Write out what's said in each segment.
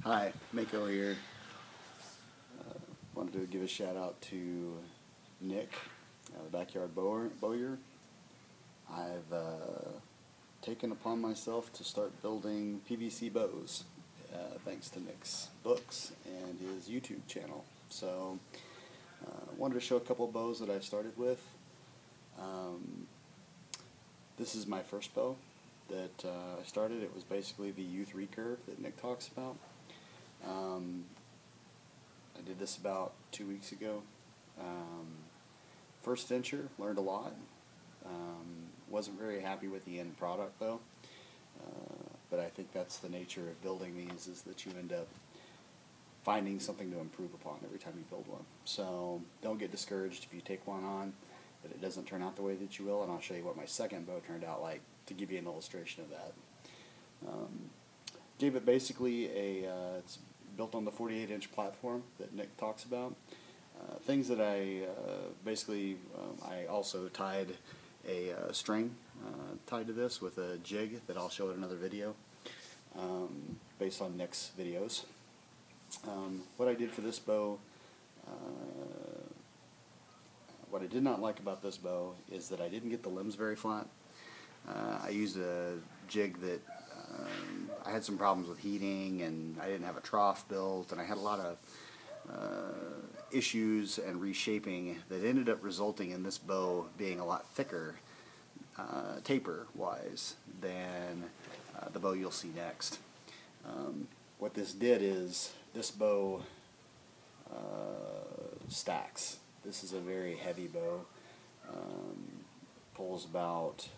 Hi, Mako here. Wanted to give a shout out to Nick, the Backyard Bowyer. I've taken upon myself to start building PVC bows, thanks to Nick's books and his YouTube channel. So, wanted to show a couple of bows that I've started with. This is my first bow that I started. It was basically the youth recurve that Nick talks about. I did this about 2 weeks ago. First venture, learned a lot. Wasn't very happy with the end product though, but I think that's the nature of building these, is that you end up finding something to improve upon every time you build one. So don't get discouraged if you take one on that it doesn't turn out the way that you will, and I'll show you what my second bow turned out like to give you an illustration of that. Gave it basically it's built on the 48-inch platform that Nick talks about. Things that I I also tied a string tied to this with a jig that I'll show in another video, based on Nick's videos. What I did for this bow, what I did not like about this bow is that I didn't get the limbs very flat. I used a jig that I had some problems with heating, and I didn't have a trough built, and I had a lot of issues and reshaping that ended up resulting in this bow being a lot thicker, taper wise, than the bow you'll see next. What this did is this bow stacks. This is a very heavy bow. Pulls about,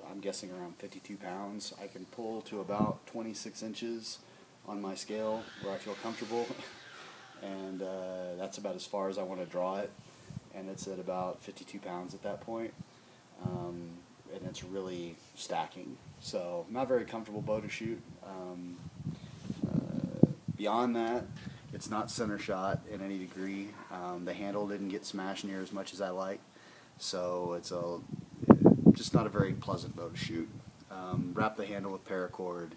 I'm guessing around 52 pounds. I can pull to about 26 inches on my scale where I feel comfortable, and that's about as far as I want to draw it, and it's at about 52 pounds at that point, and it's really stacking. So not a very comfortable bow to shoot. Beyond that, it's not center shot in any degree. The handle didn't get smashed near as much as I like, so it's just not a very pleasant bow to shoot. Wrap the handle with paracord.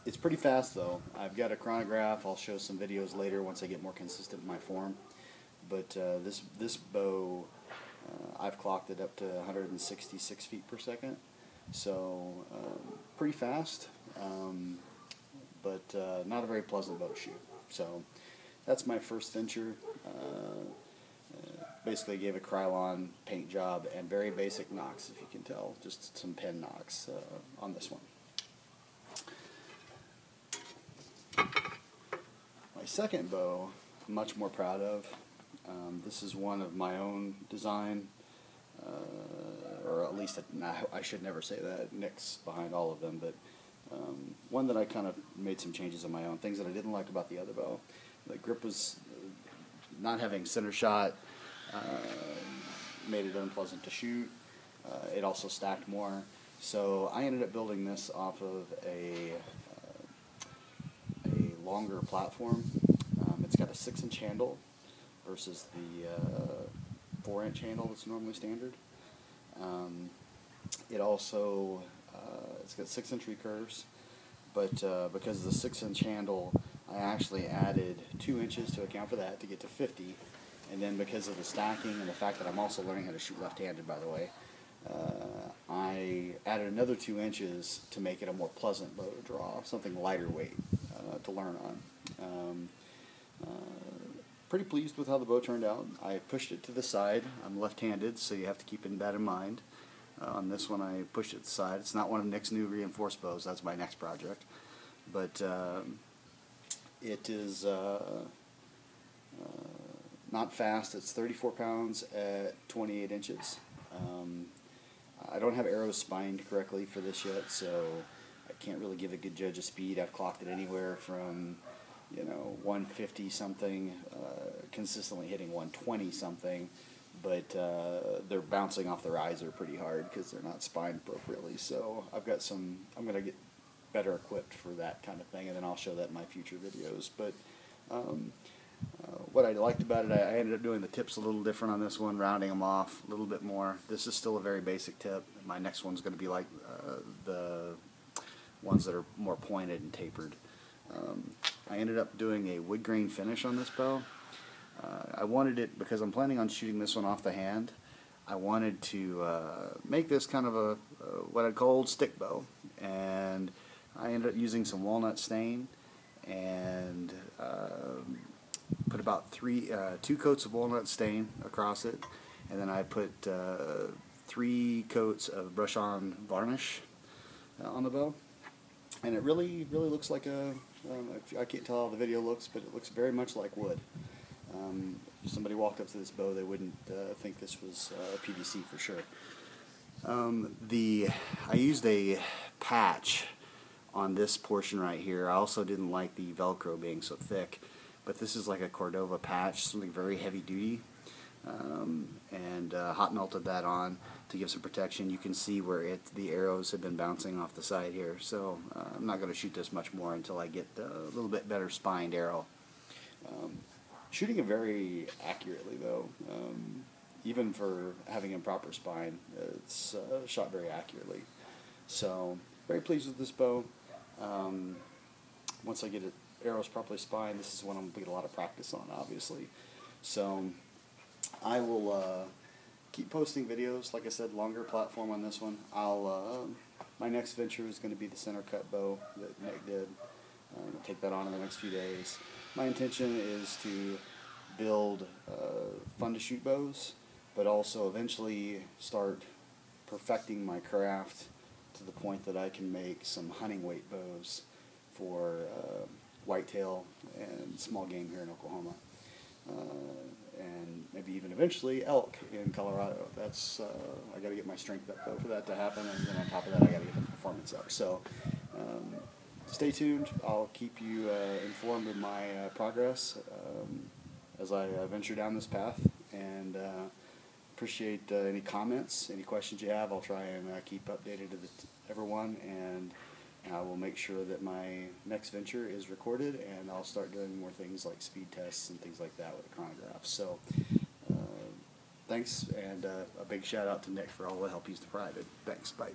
It's pretty fast though. I've got a chronograph. I'll show some videos later once I get more consistent in my form. But this bow, I've clocked it up to 166 feet per second. So pretty fast, but not a very pleasant bow to shoot. So that's my first venture. Basically gave a Krylon paint job and very basic knocks, if you can tell, just some pen knocks on this one. My second bow, I'm much more proud of. This is one of my own design, or at least I should never say that. Nick's behind all of them, but one that I kind of made some changes on my own. Things that I didn't like about the other bow. The grip was not having center shot. Made it unpleasant to shoot. It also stacked more. So I ended up building this off of a longer platform. It's got a 6-inch handle versus the 4-inch handle that's normally standard. It also it's got 6-inch recurves, but because of the 6-inch handle, I actually added 2 inches to account for that to get to 50. And then because of the stacking and the fact that I'm also learning how to shoot left-handed, by the way, I added another 2 inches to make it a more pleasant bow to draw, something lighter weight to learn on. Pretty pleased with how the bow turned out. I pushed it to the side. I'm left-handed, so you have to keep that in mind. On this one, I pushed it to the side. It's not one of Nick's new reinforced bows. That's my next project. But it is not fast. It's 34 pounds at 28 inches. I don't have arrows spined correctly for this yet, so I can't really give a good judge of speed. I've clocked it anywhere from 150 something, consistently hitting 120 something, but they're bouncing off the riser pretty hard because they're not spined appropriately. So I'm going to get better equipped for that kind of thing, and then I'll show that in my future videos. But what I liked about it, I ended up doing the tips a little different on this one, rounding them off a little bit more. This is still a very basic tip. My next one's going to be like the ones that are more pointed and tapered. I ended up doing a wood grain finish on this bow. I wanted it because I'm planning on shooting this one off the hand. I wanted to make this kind of a what I'd call old stick bow, and I ended up using some walnut stain and put about 2 coats of walnut stain across it, and then I put 3 coats of brush-on varnish on the bow, and it really looks like a I can't tell how the video looks, but it looks very much like wood. If somebody walked up to this bow, they wouldn't think this was PVC for sure. I used a patch on this portion right here. I also didn't like the Velcro being so thick, but this is like a Cordova patch, something very heavy duty, and hot melted that on to give some protection. You can see where the arrows have been bouncing off the side here, so I'm not going to shoot this much more until I get a little bit better spined arrow. Shooting it very accurately though, even for having improper spine, it's shot very accurately. So very pleased with this bow. Once I get it arrows properly spined, this is one I'm going to get a lot of practice on, obviously. So I will keep posting videos. Like I said, longer platform on this one. My next venture is going to be the center cut bow that Nick did. I'll take that on in the next few days. My intention is to build fun to shoot bows, but also eventually start perfecting my craft to the point that I can make some hunting weight bows for whitetail and small game here in Oklahoma, and maybe even eventually elk in Colorado. That's I got to get my strength up though for that to happen, and then on top of that I got to get the performance up. So stay tuned. I'll keep you informed of my progress as I venture down this path, and appreciate any comments, any questions you have. I'll try and keep updated to everyone, and I will make sure that my next venture is recorded, and I'll start doing more things like speed tests and things like that with the chronograph. So thanks, and a big shout out to Nick for all the help he's provided. Thanks, bye.